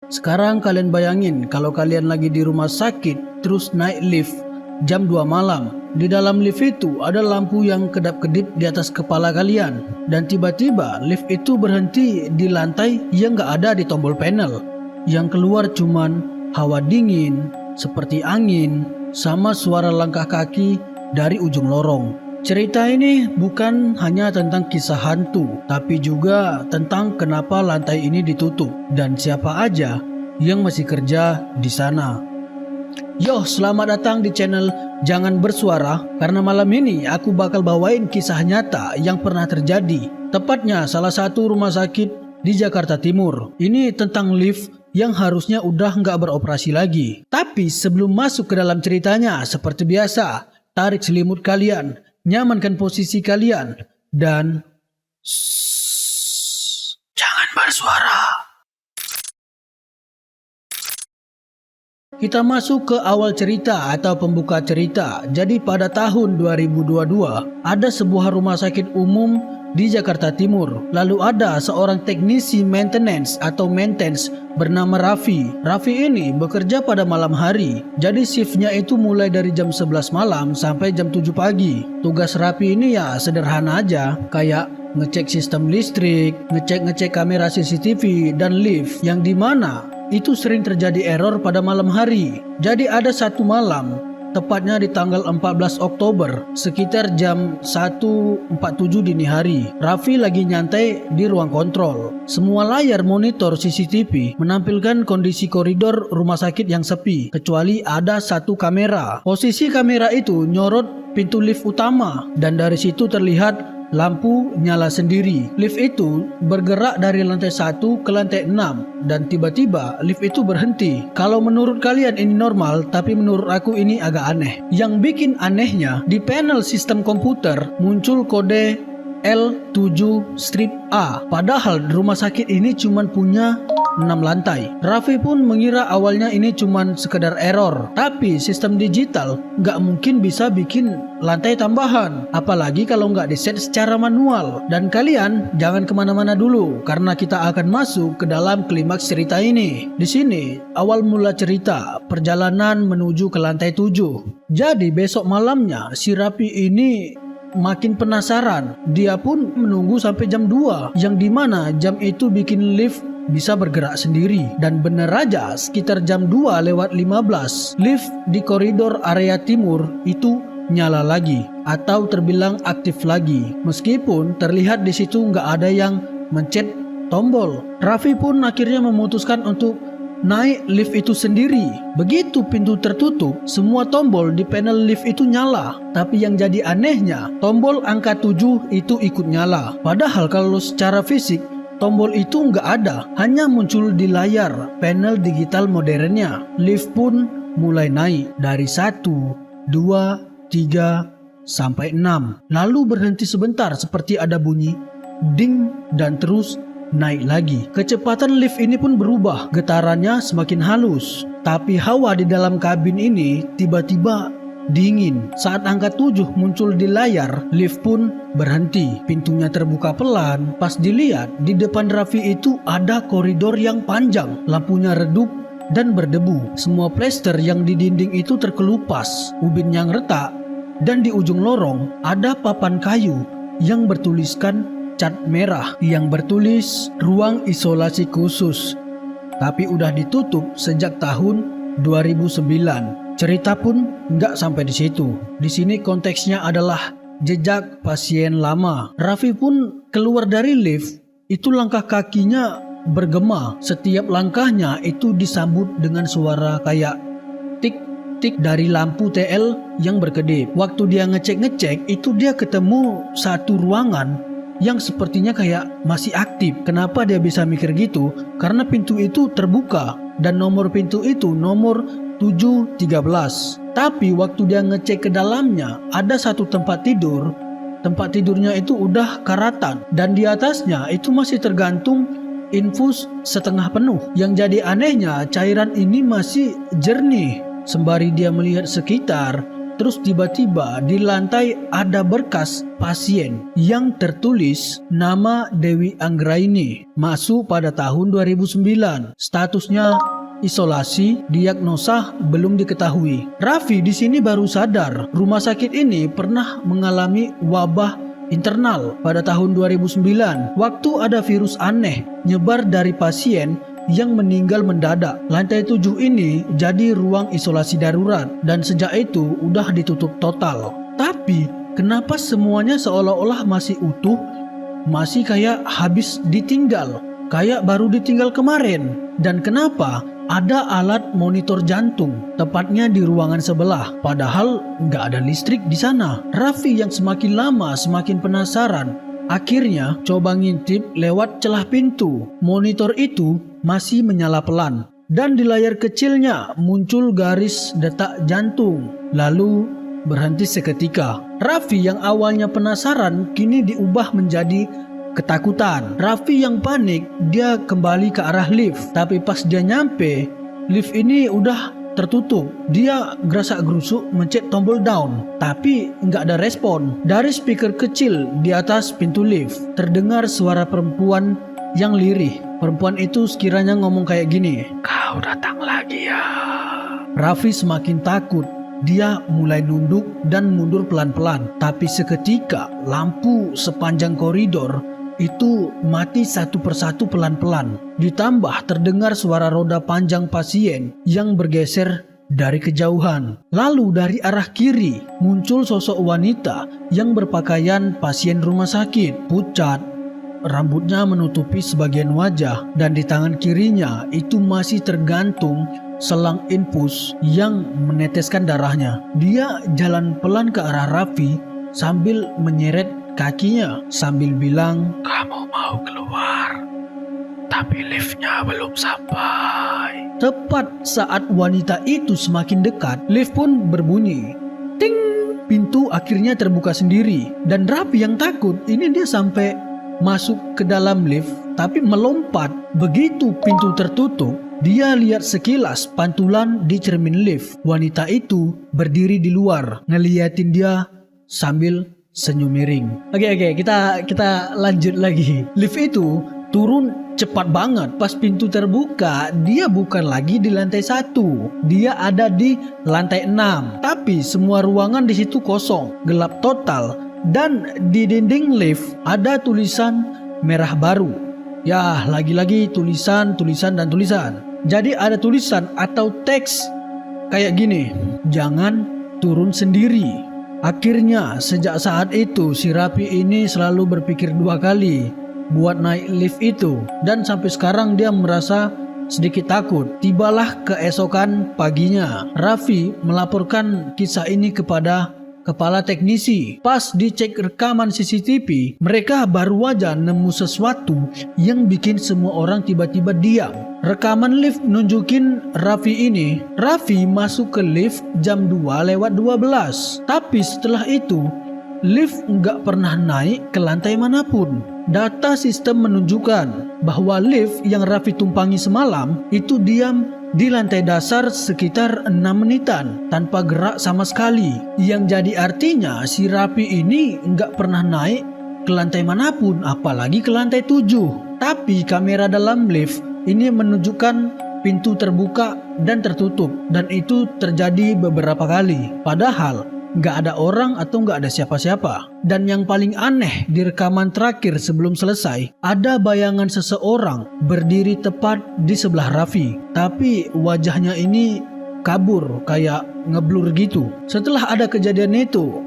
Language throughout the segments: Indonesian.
Sekarang kalian bayangin kalau kalian lagi di rumah sakit terus naik lift jam 2 malam. Di dalam lift itu ada lampu yang kedap-kedip di atas kepala kalian. Dan tiba-tiba lift itu berhenti di lantai yang gak ada di tombol panel. Yang keluar cuman hawa dingin seperti angin sama suara langkah kaki dari ujung lorong. Cerita ini bukan hanya tentang kisah hantu, tapi juga tentang kenapa lantai ini ditutup dan siapa aja yang masih kerja di sana. Yo, selamat datang di channel Jangan Bersuara, karena malam ini aku bakal bawain kisah nyata yang pernah terjadi. Tepatnya salah satu rumah sakit di Jakarta Timur. Ini tentang lift yang harusnya udah nggak beroperasi lagi. Tapi sebelum masuk ke dalam ceritanya, seperti biasa, tarik selimut kalian, nyamankan posisi kalian, dan jangan bersuara. Kita masuk ke awal cerita atau pembuka cerita. Jadi pada tahun 2022 ada sebuah rumah sakit umum di Jakarta Timur. Lalu ada seorang teknisi maintenance atau maintenance bernama Raffi. Raffi ini bekerja pada malam hari. Jadi shiftnya itu mulai dari jam 11 malam sampai jam 7 pagi. Tugas Raffi ini ya sederhana aja, kayak ngecek sistem listrik, ngecek kamera CCTV dan lift, yang dimana itu sering terjadi error pada malam hari. Jadi ada satu malam, tepatnya di tanggal 14 Oktober, sekitar jam 1.47 dini hari, Raffi lagi nyantai di ruang kontrol. Semua layar monitor CCTV menampilkan kondisi koridor rumah sakit yang sepi, kecuali ada satu kamera. Posisi kamera itu nyorot pintu lift utama, dan dari situ terlihat lampu nyala sendiri. Lift itu bergerak dari lantai 1 ke lantai 6 dan tiba-tiba lift itu berhenti. Kalau menurut kalian ini normal, tapi menurut aku ini agak aneh. Yang bikin anehnya, di panel sistem komputer muncul kode L7-A. Padahal rumah sakit ini cuma punya 6 lantai. Raffi pun mengira awalnya ini cuma sekedar error, tapi sistem digital nggak mungkin bisa bikin lantai tambahan, apalagi kalau nggak diset secara manual. Dan kalian jangan kemana-mana dulu, karena kita akan masuk ke dalam klimaks cerita ini. Di sini awal mula cerita perjalanan menuju ke lantai 7. Jadi besok malamnya si Raffi ini makin penasaran. Dia pun menunggu sampai jam 2, yang dimana jam itu bikin lift bisa bergerak sendiri. Dan bener aja, sekitar jam 2:15 lift di koridor area timur itu nyala lagi atau terbilang aktif lagi, meskipun terlihat di situ nggak ada yang mencet tombol. Raffi pun akhirnya memutuskan untuk naik lift itu sendiri. Begitu pintu tertutup, semua tombol di panel lift itu nyala. Tapi yang jadi anehnya, tombol angka 7 itu ikut nyala. Padahal kalau secara fisik, tombol itu nggak ada, hanya muncul di layar panel digital modernnya. Lift pun mulai naik dari 1, 2, 3, sampai 6. Lalu berhenti sebentar seperti ada bunyi ding dan terus naik lagi. Kecepatan lift ini pun berubah, getarannya semakin halus. Tapi hawa di dalam kabin ini tiba-tiba dingin. Saat angka 7 muncul di layar, lift pun berhenti. Pintunya terbuka pelan. Pas dilihat, di depan Raffi itu ada koridor yang panjang. Lampunya redup dan berdebu. Semua plester yang di dinding itu terkelupas, ubin yang retak, dan di ujung lorong ada papan kayu yang bertuliskan cat merah yang bertulis ruang isolasi khusus, tapi udah ditutup sejak tahun 2009. Cerita pun nggak sampai di situ. Di sini konteksnya adalah jejak pasien lama. Raffi pun keluar dari lift, itu langkah kakinya bergema. Setiap langkahnya itu disambut dengan suara kayak tik-tik dari lampu TL yang berkedip. Waktu dia ngecek-ngecek, itu dia ketemu satu ruangan yang sepertinya kayak masih aktif. Kenapa dia bisa mikir gitu? Karena pintu itu terbuka dan nomor pintu itu nomor 713. Tapi waktu dia ngecek ke dalamnya, ada satu tempat tidur. Tempat tidurnya itu udah karatan dan di atasnya itu masih tergantung infus setengah penuh. Yang jadi anehnya, cairan ini masih jernih. Sembari dia melihat sekitar, terus tiba-tiba di lantai ada berkas pasien yang tertulis nama Dewi Anggraini. Masuk pada tahun 2009. Statusnya isolasi, diagnosa belum diketahui. Raffi di sini baru sadar rumah sakit ini pernah mengalami wabah internal pada tahun 2009. Waktu ada virus aneh nyebar dari pasien yang meninggal mendadak. Lantai 7 ini jadi ruang isolasi darurat dan sejak itu udah ditutup total. Tapi kenapa semuanya seolah-olah masih utuh, masih kayak habis ditinggal, kayak baru ditinggal kemarin? Dan kenapa ada alat monitor jantung tepatnya di ruangan sebelah, padahal nggak ada listrik di sana? Raffi yang semakin lama semakin penasaran, akhirnya coba ngintip lewat celah pintu. Monitor itu masih menyala pelan dan di layar kecilnya muncul garis detak jantung, lalu berhenti seketika. Raffi yang awalnya penasaran kini diubah menjadi ketakutan. Raffi yang panik, dia kembali ke arah lift. Tapi pas dia nyampe, lift ini udah tertutup. Dia gerasak-gerusuk mencet tombol down, tapi nggak ada respon. Dari speaker kecil di atas pintu lift terdengar suara perempuan yang lirih. Perempuan itu sekiranya ngomong kayak gini, "Kau datang lagi ya." Raffi semakin takut. Dia mulai nunduk dan mundur pelan-pelan. Tapi seketika lampu sepanjang koridor itu mati satu persatu pelan-pelan. Ditambah terdengar suara roda panjang pasien yang bergeser dari kejauhan. Lalu dari arah kiri muncul sosok wanita yang berpakaian pasien rumah sakit. Pucat, rambutnya menutupi sebagian wajah, dan di tangan kirinya itu masih tergantung selang infus yang meneteskan darahnya. Dia jalan pelan ke arah Raffi sambil menyeret kakinya sambil bilang, "Kamu mau keluar, tapi liftnya belum sampai." Tepat saat wanita itu semakin dekat, lift pun berbunyi. Ting! Pintu akhirnya terbuka sendiri dan Raffi yang takut, ini dia sampai masuk ke dalam lift tapi melompat. Begitu pintu tertutup, dia lihat sekilas pantulan di cermin lift. Wanita itu berdiri di luar ngeliatin dia sambil senyum miring. Oke, kita lanjut lagi. Lift itu turun cepat banget. Pas pintu terbuka, dia bukan lagi di lantai 1. Dia ada di lantai 6. Tapi semua ruangan di situ kosong, gelap total. Dan di dinding lift ada tulisan merah baru. Ya, lagi-lagi tulisan. Jadi ada tulisan atau teks kayak gini, "Jangan turun sendiri." Akhirnya sejak saat itu si Raffi ini selalu berpikir 2 kali buat naik lift itu. Dan sampai sekarang dia merasa sedikit takut. Tibalah keesokan paginya, Raffi melaporkan kisah ini kepada kepala teknisi. Pas dicek rekaman CCTV, mereka baru aja nemu sesuatu yang bikin semua orang tiba-tiba diam. Rekaman lift nunjukin Raffi masuk ke lift jam 2:12. Tapi setelah itu, lift nggak pernah naik ke lantai manapun. Data sistem menunjukkan bahwa lift yang Raffi tumpangi semalam itu diam di lantai dasar sekitar 6 menitan tanpa gerak sama sekali. Yang jadi artinya si Raffi ini nggak pernah naik ke lantai manapun, apalagi ke lantai 7. Tapi kamera dalam lift ini menunjukkan pintu terbuka dan tertutup, dan itu terjadi beberapa kali. Padahal nggak ada orang atau nggak ada siapa-siapa. Dan yang paling aneh, di rekaman terakhir sebelum selesai, ada bayangan seseorang berdiri tepat di sebelah Raffi. Tapi wajahnya ini kabur, kayak ngeblur gitu. Setelah ada kejadian itu,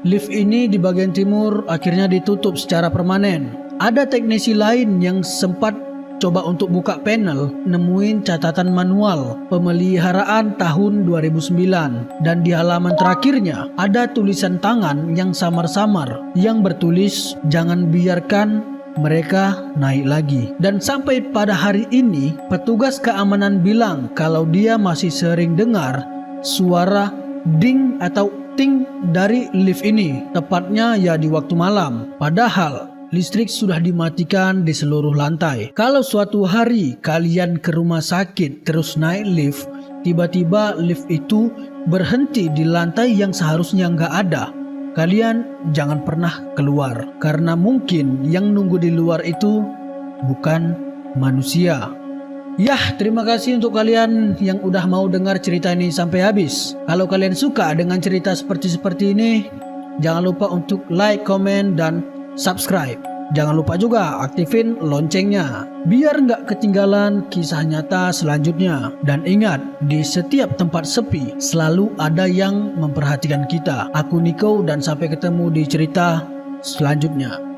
lift ini di bagian timur akhirnya ditutup secara permanen. Ada teknisi lain yang sempat coba untuk buka panel, nemuin catatan manual pemeliharaan tahun 2009. Dan di halaman terakhirnya ada tulisan tangan yang samar-samar yang bertulis, "Jangan biarkan mereka naik lagi." Dan sampai pada hari ini, petugas keamanan bilang kalau dia masih sering dengar suara ding atau ting dari lift ini, tepatnya ya di waktu malam. Padahal listrik sudah dimatikan di seluruh lantai. Kalau suatu hari kalian ke rumah sakit terus naik lift, tiba-tiba lift itu berhenti di lantai yang seharusnya nggak ada. Kalian jangan pernah keluar, karena mungkin yang nunggu di luar itu bukan manusia. Yah, terima kasih untuk kalian yang udah mau dengar cerita ini sampai habis. Kalau kalian suka dengan cerita seperti ini, jangan lupa untuk like, komen, dan subscribe. Jangan lupa juga aktifin loncengnya, biar nggak ketinggalan kisah nyata selanjutnya. Dan ingat, di setiap tempat sepi, selalu ada yang memperhatikan kita. Aku Niko dan sampai ketemu di cerita selanjutnya.